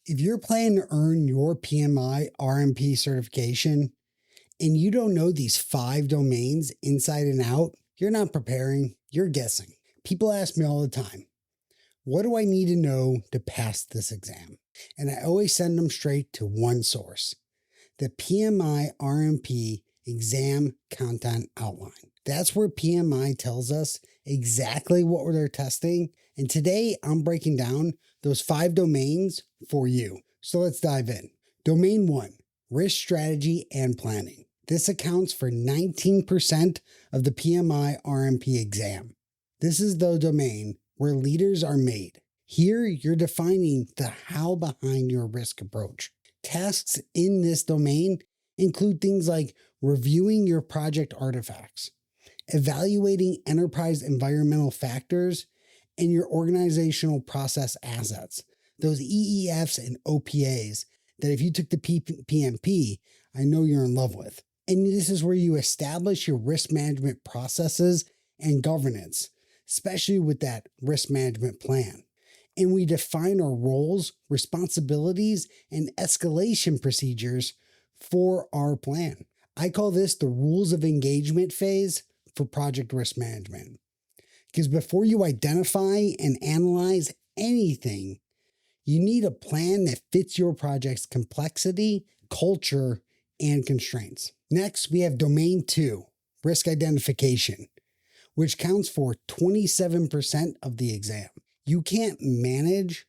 If you're planning to earn your PMI RMP certification and you don't know these 5 domains inside and out, you're not preparing, you're guessing. People ask me all the time, what do I need to know to pass this exam? And I always send them straight to one source, the PMI RMP exam content outline. That's where PMI tells us exactly what they're testing. And today I'm breaking down those 5 domains for you. So let's dive in. Domain 1, risk strategy and planning. This accounts for 19% of the PMI RMP exam. This is the domain where leaders are made. Here, you're defining the how behind your risk approach. Tasks in this domain include things like reviewing your project artifacts, evaluating enterprise environmental factors, and your organizational process assets, those EEFs and OPAs that if you took the PMP, I know you're in love with. And this is where you establish your risk management processes and governance, especially with that risk management plan. And we define our roles, responsibilities, and escalation procedures for our plan. I call this the rules of engagement phase for project risk management. Because before you identify and analyze anything, you need a plan that fits your project's complexity, culture, and constraints. Next, we have domain 2, risk identification, which counts for 27% of the exam. You can't manage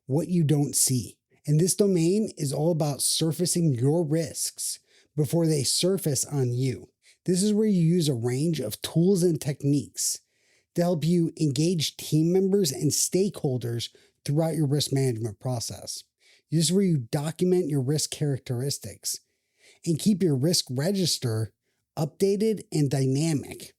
what you don't see. And this domain is all about surfacing your risks before they surface on you. This is where you use a range of tools and techniques to help you engage team members and stakeholders throughout your risk management process. This is where you document your risk characteristics and keep your risk register updated and dynamic.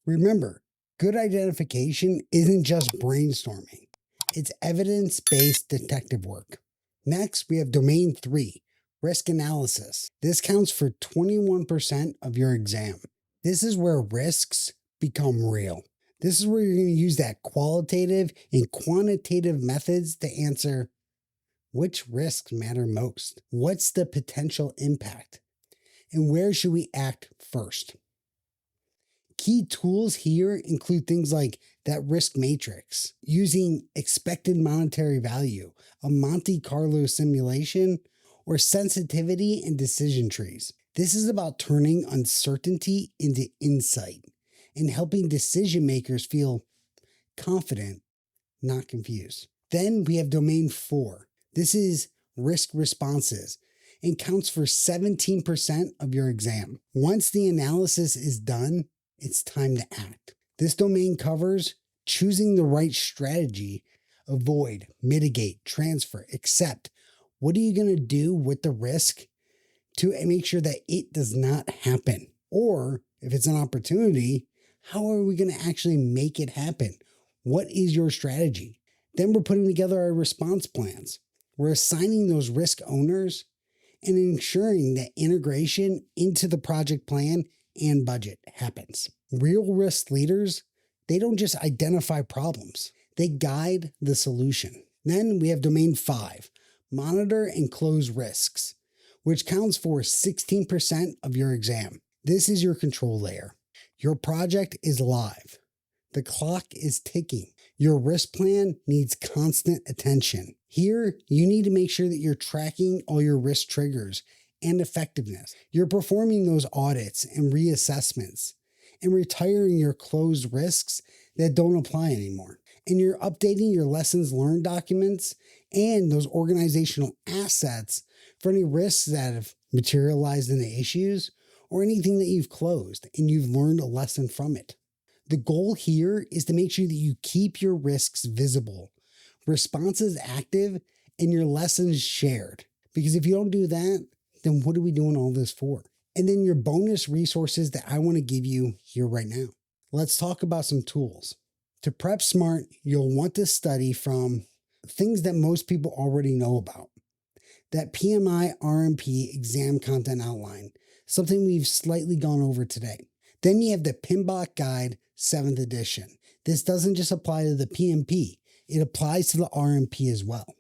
Remember, good identification isn't just brainstorming. It's evidence-based detective work. Next, we have domain 3, risk analysis. This counts for 21% of your exam. This is where risks become real. This is where you're going to use that qualitative and quantitative methods to answer which risks matter most, what's the potential impact, and where should we act first. Key tools here include things like that risk matrix, using expected monetary value, a Monte Carlo simulation, or sensitivity and decision trees. This is about turning uncertainty into insight and helping decision makers feel confident, not confused. Then we have domain 4. This is risk responses and counts for 17% of your exam. Once the analysis is done, it's time to act. This domain covers choosing the right strategy, avoid, mitigate, transfer, accept. What are you going to do with the risk to make sure that it does not happen? Or if it's an opportunity, how are we going to actually make it happen? What is your strategy? Then we're putting together our response plans. We're assigning those risk owners and ensuring that integration into the project plan and budget happens. Real risk leaders, they don't just identify problems, they guide the solution. Then we have domain 5, monitor and close risks, which counts for 16% of your exam. This is your control layer. Your project is live. The clock is ticking. Your risk plan needs constant attention. Here, you need to make sure that you're tracking all your risk triggers and effectiveness. You're performing those audits and reassessments and retiring your closed risks that don't apply anymore. And you're updating your lessons learned documents and those organizational assets for any risks that have materialized into issues or anything that you've closed and you've learned a lesson from it. The goal here is to make sure that you keep your risks visible, responses active, and your lessons shared. Because if you don't do that, then what are we doing all this for? And then your bonus resources that I want to give you here right now. Let's talk about some tools. To prep smart, you'll want to study from things that most people already know about. That PMI RMP exam content outline, something we've slightly gone over today. Then you have the PMBOK Guide 7th edition. This doesn't just apply to the PMP, it applies to the RMP as well.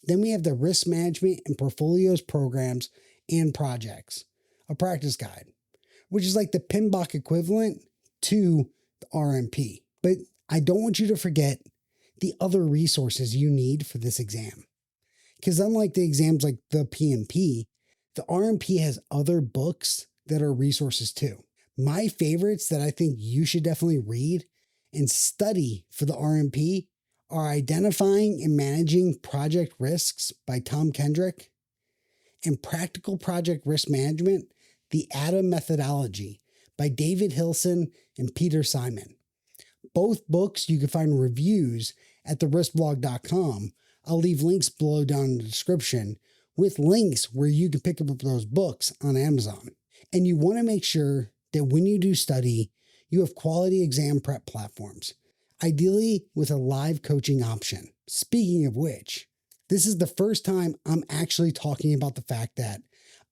Then we have the risk management and portfolios programs and projects, a practice guide, which is like the PMBOK equivalent to the RMP. But I don't want you to forget the other resources you need for this exam. Because unlike the exams like the PMP, the RMP has other books that are resources too. My favorites that I think you should definitely read and study for the RMP are Identifying and Managing Project Risks by Tom Kendrick and Practical Project Risk Management, the ADA Methodology by David Hilson and Peter Simon. Both books you can find reviews at theriskblog.com. I'll leave links below down in the description with links where you can pick up those books on Amazon. And you want to make sure that when you do study, you have quality exam prep platforms, ideally with a live coaching option. Speaking of which, this is the first time I'm actually talking about the fact that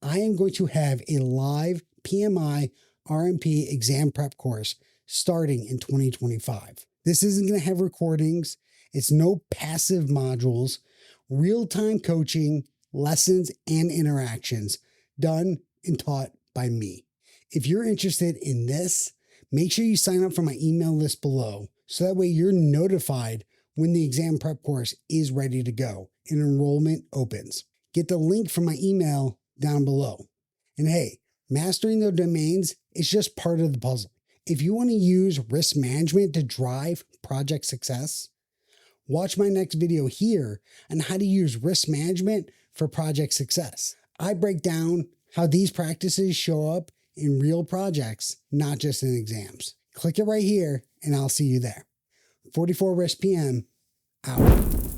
I am going to have a live PMI RMP exam prep course starting in 2025. This isn't going to have recordings. It's no passive modules, real-time coaching, lessons, and interactions done and taught by me. If you're interested in this, make sure you sign up for my email list below so that way you're notified when the exam prep course is ready to go and enrollment opens. Get the link from my email down below. And hey, mastering the domains is just part of the puzzle. If you want to use risk management to drive project success, watch my next video here on how to use risk management for project success. I break down how these practices show up in real projects, not just in exams. Click it right here and I'll see you there. 44 Risk PM out.